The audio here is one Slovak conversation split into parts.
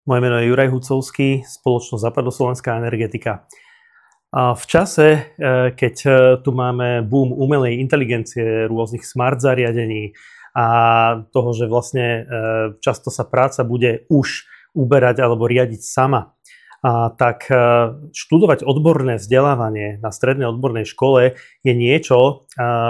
Moje meno je Juraj Hucovský, spoločnosť Západoslovenská energetika. V čase, keď tu máme boom umelej inteligencie, rôznych smart zariadení a toho, že vlastne často sa práca bude už uberať alebo riadiť sama, tak študovať odborné vzdelávanie na strednej odbornej škole je niečo,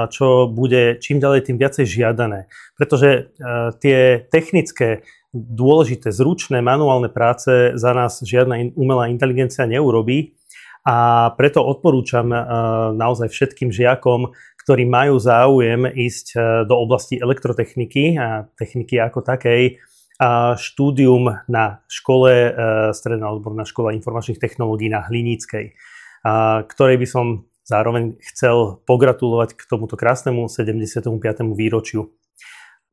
čo bude čím ďalej tým viacej žiadané. Pretože tie technické, dôležité, zručné, manuálne práce za nás žiadna umelá inteligencia neurobí. A preto odporúčam naozaj všetkým žiakom, ktorí majú záujem ísť do oblasti elektrotechniky a techniky ako takej, štúdium na škole, stredná odborná škola informačných technológií na Hliníckej, ktorej by som zároveň chcel pogratulovať k tomuto krásnemu 75. výročiu.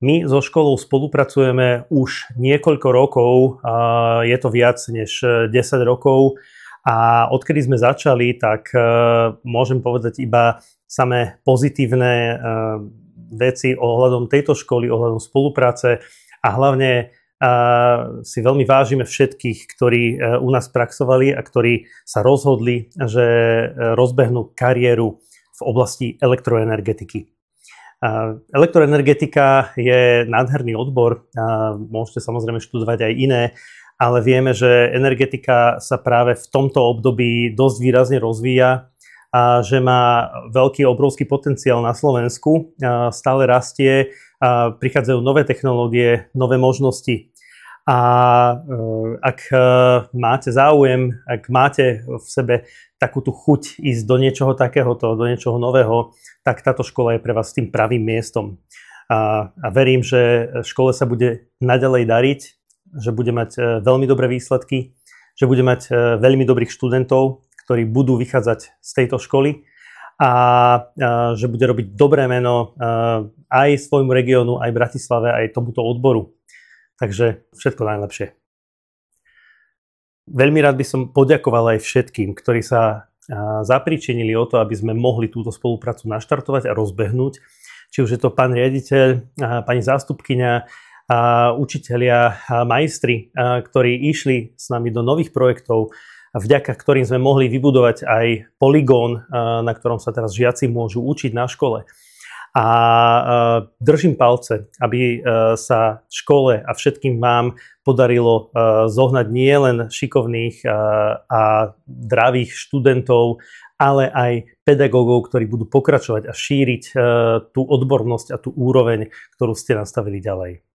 My so školou spolupracujeme už niekoľko rokov, je to viac než 10 rokov a odkedy sme začali, tak môžem povedať iba samé pozitívne veci ohľadom tejto školy, ohľadom spolupráce a hlavne si veľmi vážime všetkých, ktorí u nás praxovali a ktorí sa rozhodli, že rozbehnú kariéru v oblasti elektroenergetiky. Elektroenergetika je nádherný odbor, môžete samozrejme študovať aj iné, ale vieme, že energetika sa práve v tomto období dosť výrazne rozvíja a že má veľký, obrovský potenciál na Slovensku, stále rastie, prichádzajú nové technológie, nové možnosti. A ak máte záujem, ak máte v sebe takú tú chuť ísť do niečoho takéhoto, do niečoho nového, tak táto škola je pre vás tým pravým miestom. A verím, že škole sa bude naďalej dariť, že bude mať veľmi dobré výsledky, že bude mať veľmi dobrých študentov, ktorí budú vychádzať z tejto školy a že bude robiť dobré meno aj svojmu regiónu, aj Bratislave, aj tomuto odboru. Takže všetko najlepšie. Veľmi rád by som poďakoval aj všetkým, ktorí sa zapričinili o to, aby sme mohli túto spoluprácu naštartovať a rozbehnúť. Či už je to pán riaditeľ, pani zástupkyňa, učitelia, majstri, ktorí išli s nami do nových projektov, vďaka ktorým sme mohli vybudovať aj poligón, na ktorom sa teraz žiaci môžu učiť na škole. A držím palce, aby sa škole a všetkým vám podarilo zohnať nielen šikovných a dravých študentov, ale aj pedagógov, ktorí budú pokračovať a šíriť tú odbornosť a tú úroveň, ktorú ste nastavili ďalej.